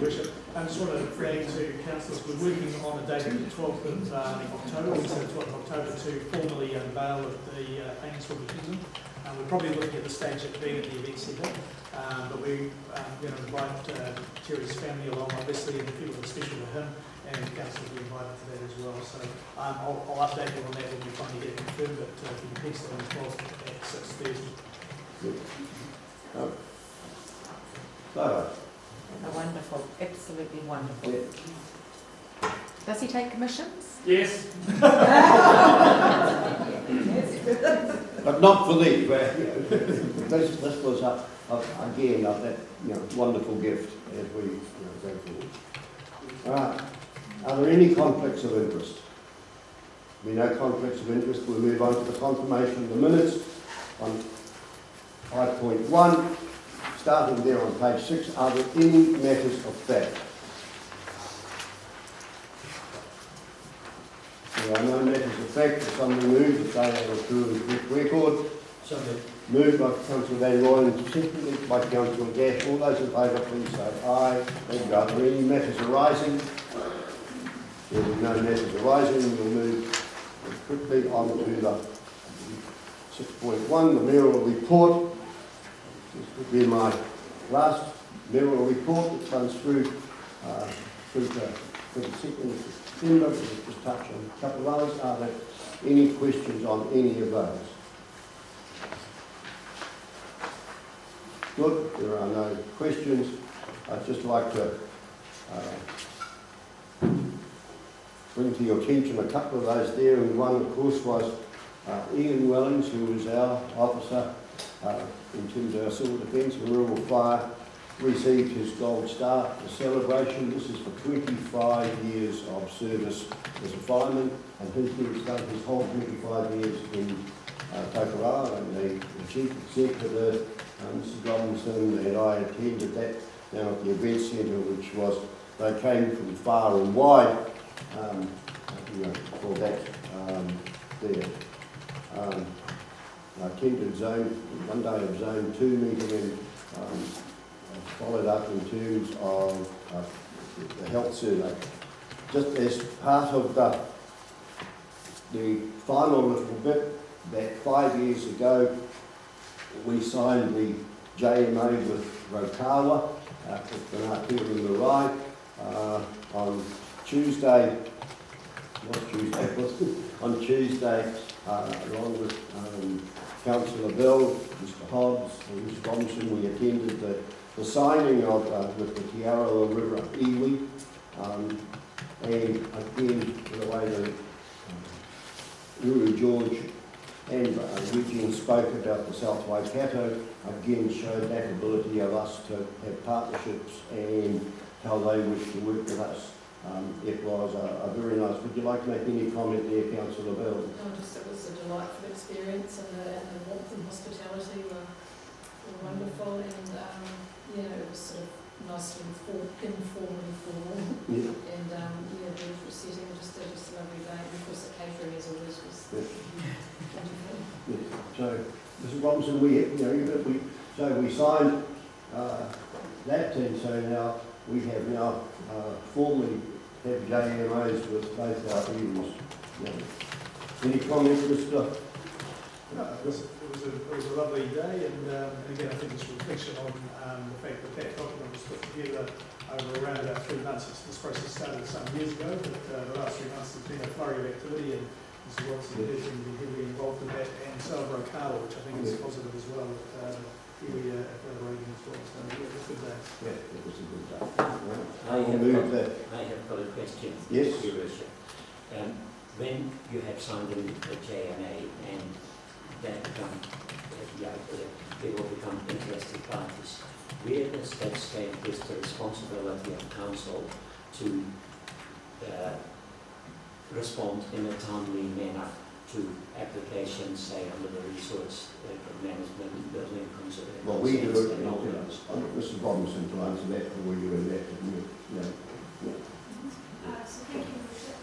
Worship. I just want to flag to councillors, we're working on a date of the 12th of October, Wednesday the 12th of October, to formally unveil the paintings for the Kingdom. We're probably looking at the stage at being at the event centre, but we're going to invite Terry's family along, obviously, and the people that are special to him, and councillors will be invited to that as well. So I'll update you on that when we finally get it confirmed, but if you can pencil on the 12th at 6:30. Wonderful, absolutely wonderful. Yeah. Does he take commissions? Yes. But not for thee. But, this was again that wonderful gift as we go forward. Right. Are there any conflicts of interest? No conflicts of interest. We'll move on to the confirmation of the minutes on 5.1. Starting there on page 6, are there any matters of fact? There are no matters of fact. If somebody moves, that they have a true and correct record. Moved by Councillor Van Rooyen, seconded by Councillor Gash. All those in favour, please say aye. Thank you. Are there any matters arising? There are no matters arising. We'll move quickly on to the 6.1, the mayoral report. This will be my last mayoral report that runs through to the 22nd of September. We'll just touch on a couple of others. Are there any questions on any of those? Good, there are no questions. I'd just like to bring to your attention a couple of those there, and one of course was Ian Wellings, who was our officer in terms of our civil defence and rural fire, received his Gold Star for celebration. This is for 25 years of service as a fireman, and he's done his whole 25 years in Tokoroa, and the chief executive, Mrs. Robinson, and I attended that down at the event centre, which was, they came from far and wide for that there. I attended one day of Zone 2 meeting, and followed up in terms of the health survey. Just as part of the final little bit, that 5 years ago, we signed the JMA with Rokawa, with Benaki and Marai, on Tuesday, on Tuesday, along with Councillor Bell, Mr Hobbs and Mr Robinson, we attended the signing of with the Tiaroa River iwi, and again, in the way that Uru George and Eugene spoke about the South Waikato, again showed that ability of us to have partnerships and how they wish to work with us. It was a very nice. Would you like to make any comment there, Councillor Bell? No, just it was a delightful experience, and the warmth and hospitality were wonderful, and it was sort of nicely informal, Yeah. and beautiful setting, just a lovely day. And of course, the catering as always was wonderful. Yeah. So, Mr Robinson, we signed that, and so now we have formally have JMOs with both our ears. Any comments, Mr? No, it was a lovely day, and again, I think it's a reflection on the fact that that document was put together over around about 3 months. This process started some years ago, but the last 3 months there's been a flurry of activity, and Mr Watson has been heavily involved in that, and so have Rokawa, which I think is positive as well. Here collaborating as well, so it was a good day. Yeah, it was a good day. I have got a question. Yes. Your Worship. When you have signed the JMA and that they will become interested parties, where does that stand with the responsibility of council to respond in a timely manner to applications, say, under the resource management, building conservation? Well, we do it. Mr Robinson to answer that for you and that. So thank you, Richard.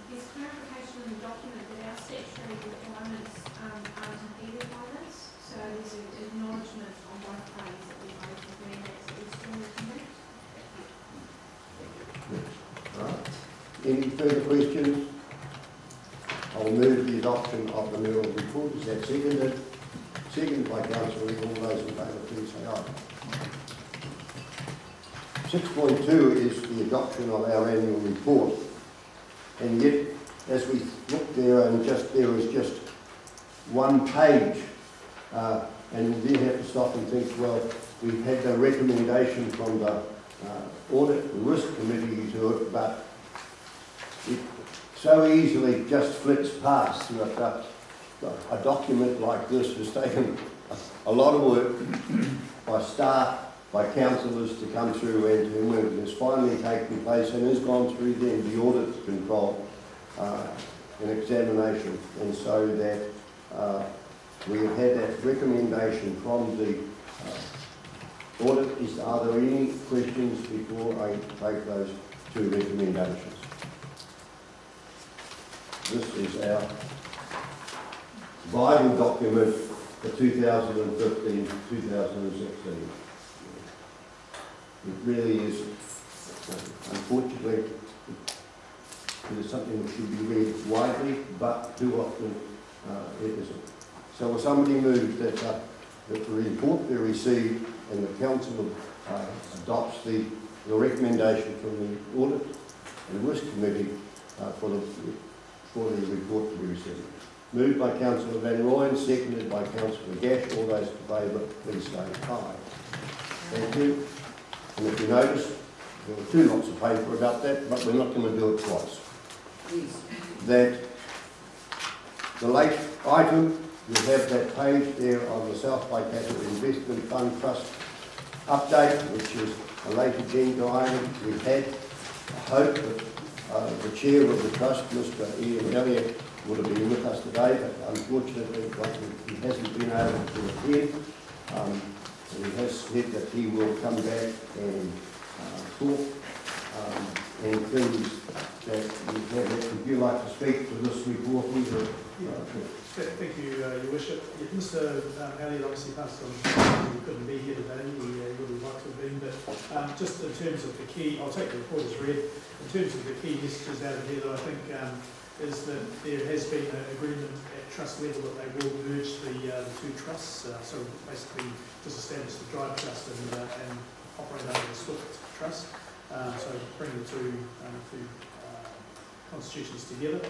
There's clarification in the document that our statutory requirements aren't impeded by this. So there's an acknowledgement on both parties that we both agree that it's strongly commit. Any further questions? I'll move the adoption of the mayoral report. Is that seconded? Seconded by Councillor Lee. All those in favour, please say aye. 6.2 is the adoption of our annual report. And yet, as we look there, and there is just one page, and we then have to stop and think, well, we've had the recommendation from the Audit and Risk Committee to it, but it so easily just flips past. A document like this has taken a lot of work by staff, by councillors to come through and when it has finally taken place and has gone through then the audit control and examination, and so that we have had that recommendation from the audit. Are there any questions before I take those two recommendations? This is our Bible document for 2015-2016. It really is, unfortunately, it is something that should be read widely, but too often it isn't. So will somebody move that the report be received and the council adopts the recommendation from the Audit and Risk Committee for the report to be received? Moved by Councillor Van Rooyen, seconded by Councillor Gash. All those in favour, please say aye. Thank you. And if you notice, there were two lots of paper about that, but we're not going to do it twice. That the late item, you have that page there on the South Waikato Investment Fund Trust update, which is a late agenda item. We had a hope that the chair of the trust, Mr. Ian Elliott, would have been with us today, but unfortunately he hasn't been able to attend. He has said that he will come back and talk and things that we have. Would you like to speak to this report? Thank you, Your Worship. Mr. Elliott obviously passed on. He couldn't be here today. He would have liked to have been, but just in terms of the key, I'll take the report as read. In terms of the key messages out of here, that I think is that there has been an agreement at trust level that they will merge the two trusts. So basically, just establish the Drive Trust and operate under the Swift Trust. So bring the two constitutions together.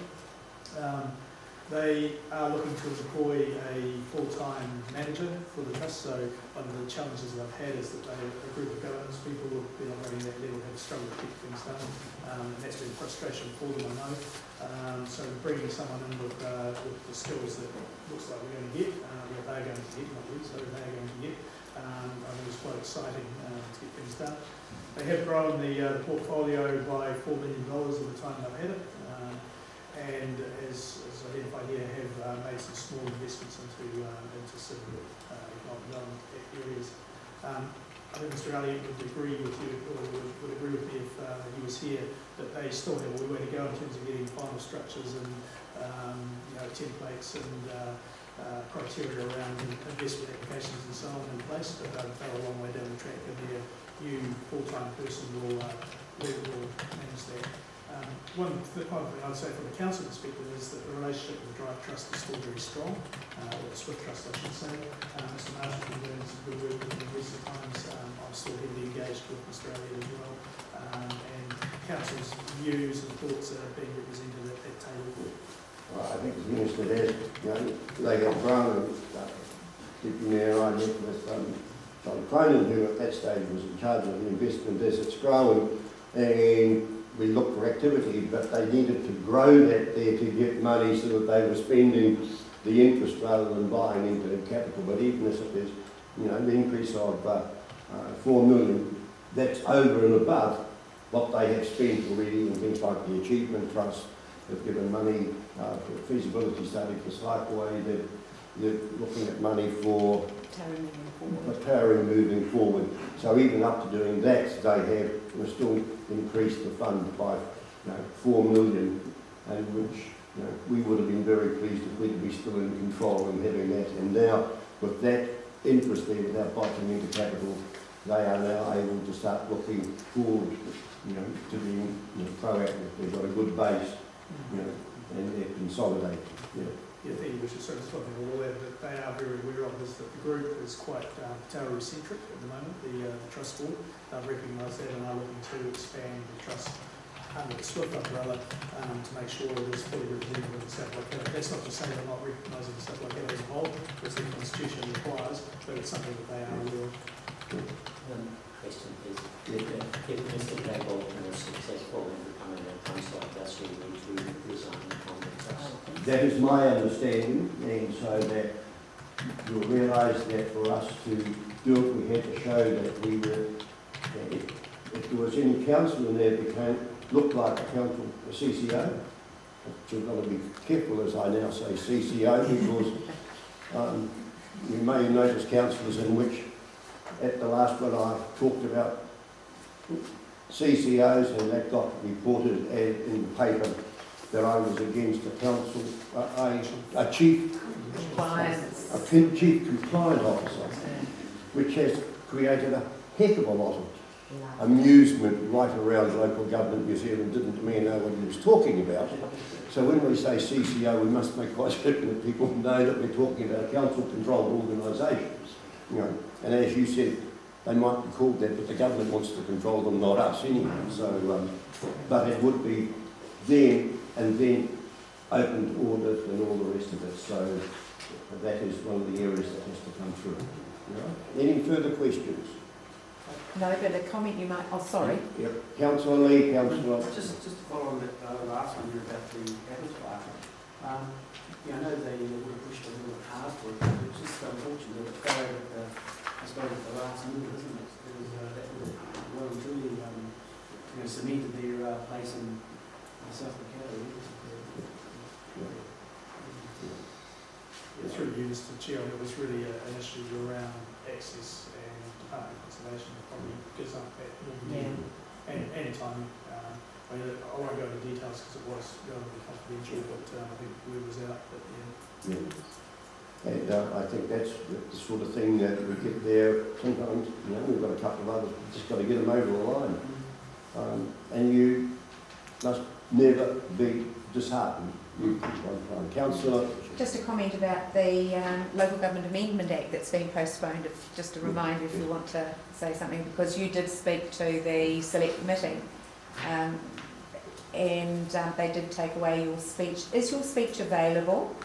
They are looking to employ a full-time manager for the trust. So one of the challenges they've had is that a group of governance people who have been operating at that level have struggled to keep things done, and that's been frustration for them, I know. So bringing someone in with the skills that looks like we're going to get, what they're going to get, not we, so they're going to get, I think it's quite exciting to get things done. They have grown the portfolio by $4 million in the time they've had it. And as identified here, have made some small investments into some economic development areas. I think Mr. Elliott would agree with you, or would agree with me if he was here, that they still have a way to go in terms of getting final structures and templates and criteria around investment applications and so on in place. But they're a long way down the track, and their new full-time person will manage that. The final thing I'd say from a council perspective is that the relationship with the Drive Trust is still very strong, or the Swift Trust I should say. Mr. Marshall's been doing some good work in recent times. I'm still heavily engaged with Mr. Elliott as well, and council's views and thoughts are being represented at that table. Well, I think as Minister has, they have grown. Deputy Mayor, I met with John Cronin, who at that stage was in charge of the investment as it's growing, and we looked for activity, but they needed to grow that there to get money so that they were spending the interest rather than buying into capital. But even as it is, the increase of $4 million, that's over and above what they have spent already in things like the Achievement Trust. They've given money for feasibility study for Cycleway. They're looking at money for Towering moving forward. So even up to doing that, they have still increased the fund by $4 million, and which we would have been very pleased if we could be still in control and having that. And now with that interest there, without biting into capital, they are now able to start looking forward to being proactive. They've got a good base, and they're consolidated. Yeah, thank you, Bishop. Sorry, just one thing I'll add that they are very aware of is that the group is quite Taurus-centric at the moment, the trust board. They've recognised that and are looking to expand the trust under the Swift umbrella to make sure it is fully represented in South Waikato. That's not to say they're not recognising South Waikato as a whole, which the constitution requires, but it's something that they are aware of. Question please. If Mr. Gabaldon is successful in becoming a councillor, does he need to resign from the trust? That is my understanding, and so that you'll realise that for us to do it, we had to show that we were, if there was any council in there that looked like a CCO, we've got to be careful as I now say CCO, because you may notice councillors in which at the last one I talked about CCOs, and that got reported in the paper that I was against a council, a chief compliance officer, which has created a heck of a lot of amusement right around local government New Zealand. Didn't mean know what he was talking about. So when we say CCO, we must make quite certain that people know that we're talking about council-controlled organisations. And as you said, they might be called that, but the government wants to control them, not us anyway. So, but it would be then and then open to audit and all the rest of it. So that is one of the areas that has to come through. Any further questions? No, but a comment you might, oh, sorry. Yep. Councillor Lee, Councillor. Just to follow on that last one here about the abattoir. I know they would have pushed a little bit hard for it, but it's just unfortunate that it fell out at the, I suppose, at the last minute, isn't it? Because that would have well and truly cemented their place in South Waikato. Through you, Mr. Chair, it was really an issue around access and department conservation that probably gives up that and timing. I won't go into details because it was relatively confidential, but I think word was out at the end. Yeah. And I think that's the sort of thing that we get there. Sometimes, we've got a couple of others, we've just got to get them over the line. And you must never be disheartened. Councillor. Just a comment about the Local Government Amendment Act that's been postponed. Just a reminder if you want to say something, because you did speak to the select committee and they did take away your speech. Is your speech available?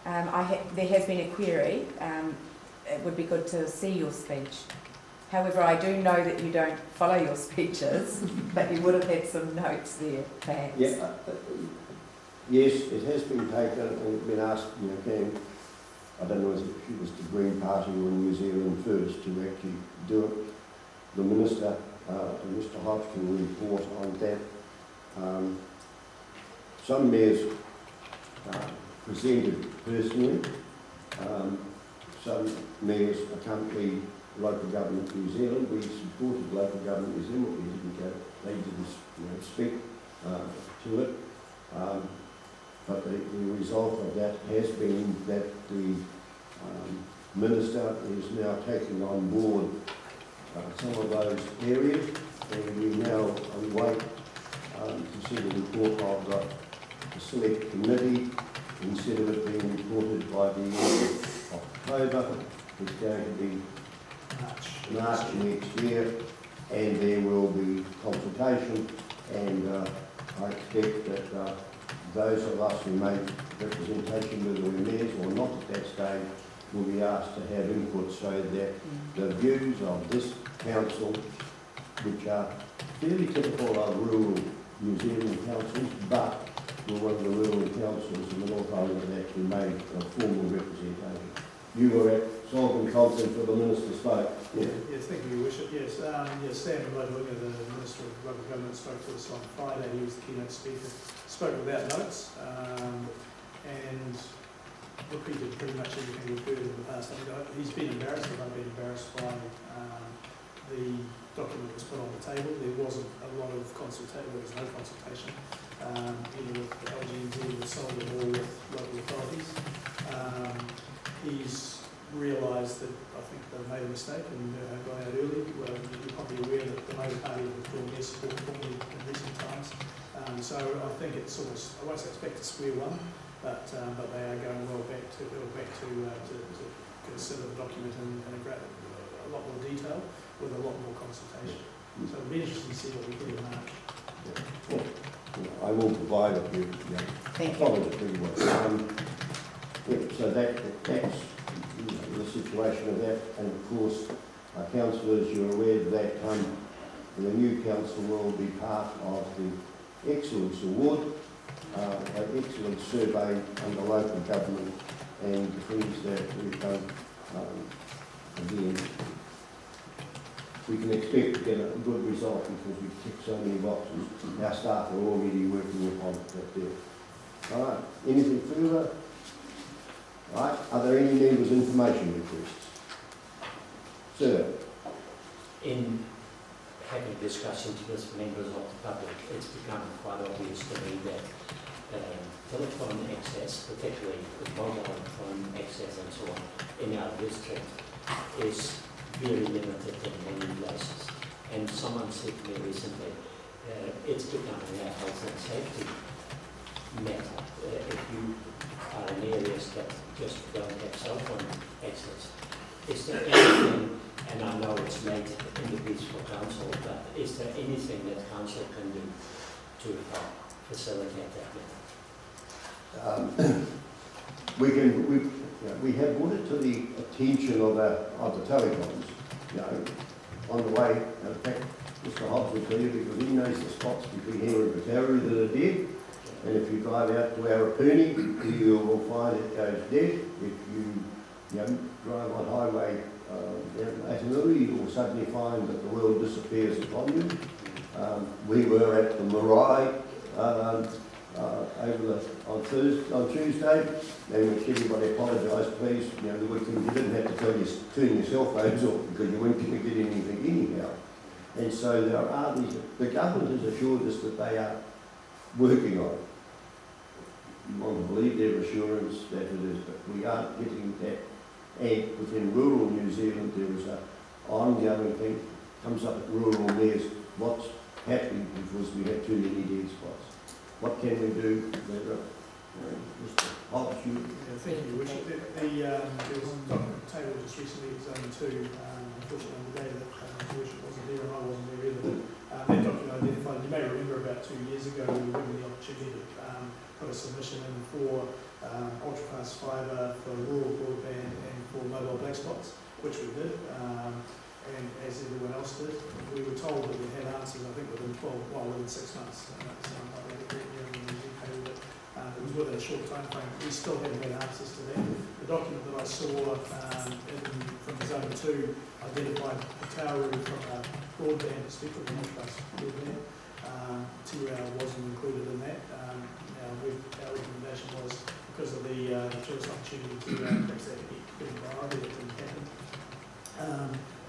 There has been a query. It would be good to see your speech. However, I do know that you don't follow your speeches, but you would have had some notes there, perhaps. Yeah. Yes, it has been taken and been asked, I don't know if it was the Green Party or New Zealand First to actually do it. The Minister, Mr Hobbs, can report on that. Some mayors presented personally, some mayors accompanied Local Government New Zealand. We supported Local Government New Zealand, we didn't go, they didn't speak to it. But the result of that has been that the Minister is now taking on board some of those areas, and we now await to see the report of the Select Committee. Instead of it being reported by the end of October, it's going to be March next year, and there will be consultation, and I expect that those of us who make representation, whether we're mayors or not at that stage, will be asked to have input so that the views of this council, which are fairly typical of rural New Zealand councils, but were one of the rural councils in the North Island that actually made a formal representation. You were at Sullivan Conference where the Minister spoke. Yes, thank you, Your Worship. Yes, Sam Motuinga, the Minister of Local Government, spoke to us on Friday. He was the keynote speaker. Spoke without notes and repeated pretty much everything we've heard in the past. He's been embarrassed, and I've been embarrassed by the document that was put on the table. There wasn't a lot of consultation, there was no consultation, either with LGNZ, with Solomon, or with local authorities. He's realised that I think they've made a mistake and gone out early. Well, you're probably aware that the Labour Party have withdrawn their support formally in recent times. So I think it's almost, I won't say it's back to square one, but they are going back to consider the document in a lot more detail with a lot more consultation. So it'll be interesting to see what we get in March. I will provide it with, Thank you. follow it pretty well. So that's the situation of that, and of course, councillors, you're aware that the new council will be part of the Excellence Award, an excellence survey under local government, and the things that we've done. Again, we can expect to get a good result because we tick so many boxes. Our staff are already working upon that deal. All right, anything further? All right, are there any members' information requests? Sir? In having discussions with members of the public, it's become quite obvious to me that telephone access, particularly mobile phone access and so on, in our district is very limited in many places. And someone said to me recently, it's becoming a health and safety matter. If you are in areas that just don't have cell phone access, is there anything, and I know it's late in the piece for council, but is there anything that council can do to help facilitate that matter? We have brought it to the attention of the telecoms, on the way. In fact, Mr. Hobbs will tell you because he knows the spots between here and Victoria that are dead. And if you drive out to Arapuni, you will find it goes dead. If you drive on highway down Atanui, you will suddenly find that the world disappears upon you. We were at the Marae on Tuesday, and which everybody apologise, please. The good thing, you didn't have to turn your cell phones off because you weren't going to get anything anyhow. And so there are these. The government has assured us that they are working on it. You want to believe their assurance that it is, but we aren't getting that. And within rural New Zealand, there is an ongoing thing comes up at rural areas. What's happening because we have too many dead spots? What can we do? Mr. Hobbs, you. Yeah, thank you, Richard. There was a document tabled just recently, Zone 2, unfortunately on the day that Richard wasn't there and I wasn't there either. That document identified, you may remember about 2 years ago, we were given the opportunity to put a submission in for ultra-fast fibre, for rural broadband and for mobile black spots, which we did. And as everyone else did, we were told that we had answers, I think within 6 months. It was within a short time frame. We still haven't had answers to that. The document that I saw from Zone 2 identified the tower route from a broadband perspective, the ultra-fast broadband. TRL wasn't included in that. Our recommendation was because of the choice opportunity to perhaps that be given priority, that didn't happen.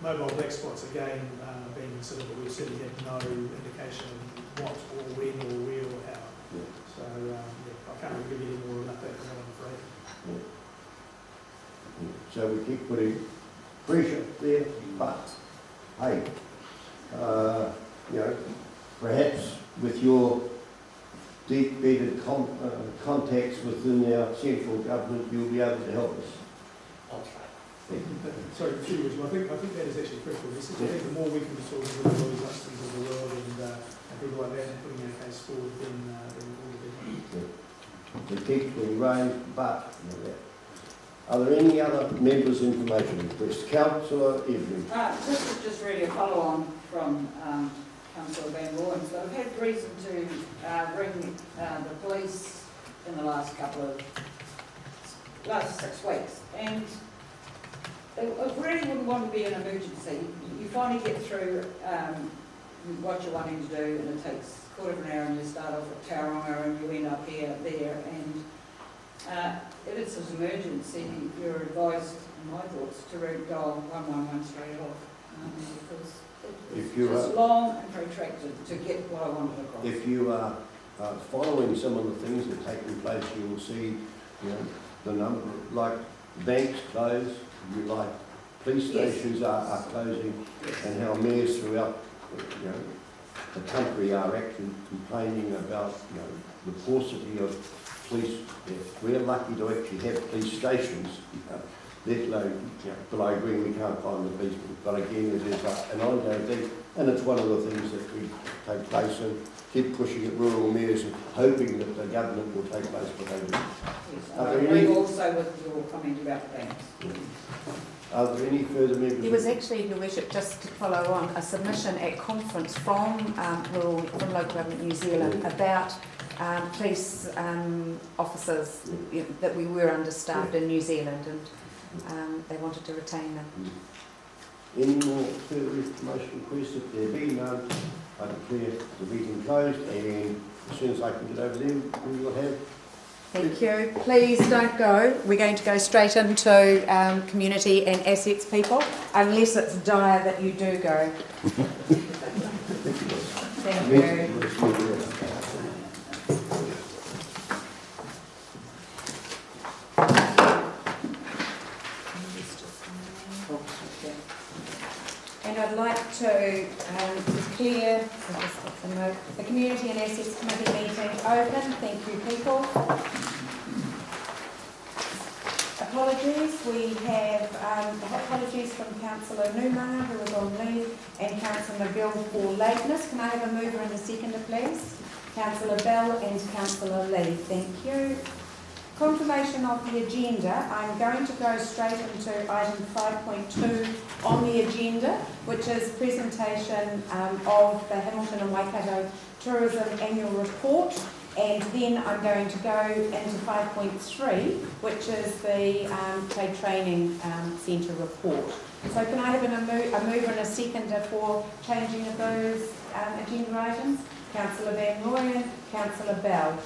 Mobile black spots again being considered, but we've certainly had no indication of what or when or where or how. Yeah. So I can't really give you any more than that, I'm afraid. So we keep putting pressure there, but hey, perhaps with your deep-bedded contacts within our central government, you'll be able to help us. I'll try. Sorry, two words. I think that is actually a critical message. I think the more we can be talking to the Louis Luxtons of the world and people like that and putting our case forward, then we'll be. The keep being raised, but are there any other members' information requests? Councillor Evelyn. This is just really a follow-on from Councillor Van Rooyen. So I've had reason to ring the police in the last 6 weeks, and it really wouldn't want to be an emergency. You finally get through what you're wanting to do, and it takes a quarter of an hour, and you start off at Tauranga and you end up there, and if it's an emergency, you're advised, in my thoughts, to dial 111 straight off, because it's long and protracted to get what I wanted across. If you are following some of the things that are taking place, you will see the number, like banks closed, you like, police Yes. stations are closing, and how mayors throughout, the country are actually complaining about, the paucity of police. Yeah, we're lucky to actually have police stations, let alone, but I agree we can't find the policemen. But again, it is an ongoing thing, and it's one of the things that we take place and keep pushing at rural mayors and hoping that the government will take place, but they do. Yes, Are I there agree any- also with your comment about the banks. Are there any further members? There was actually, Your Worship, just to follow on, a submission at conference from Local Government New Zealand about police officers that we were understaffed in New Zealand, and they wanted to retain them. Any more further information requests? If there be none, I declare the meeting closed, and as soon as I can get over there, we will have. Thank you. Please don't go. We're going to go straight into community and assets people, unless it's dire that you do go. Thank you. And I'd like to declare the Community and Assets Committee meeting open. Thank you, people. Apologies. We have apologies from Councillor Numanga, who was on leave, and Councillor Gill for lateness. Can I have a mover and a seconder, please? Councillor Bell and Councillor Lee. Thank you. Confirmation of the agenda. I'm going to go straight into item 5.2 on the agenda, which is presentation of the Hamilton and Waikato Tourism Annual Report, and then I'm going to go into 5.3, which is the Trade Training Centre report. So can I have a mover and a seconder for changing of those agenda items? Councillor Van Rooyen, Councillor Bell.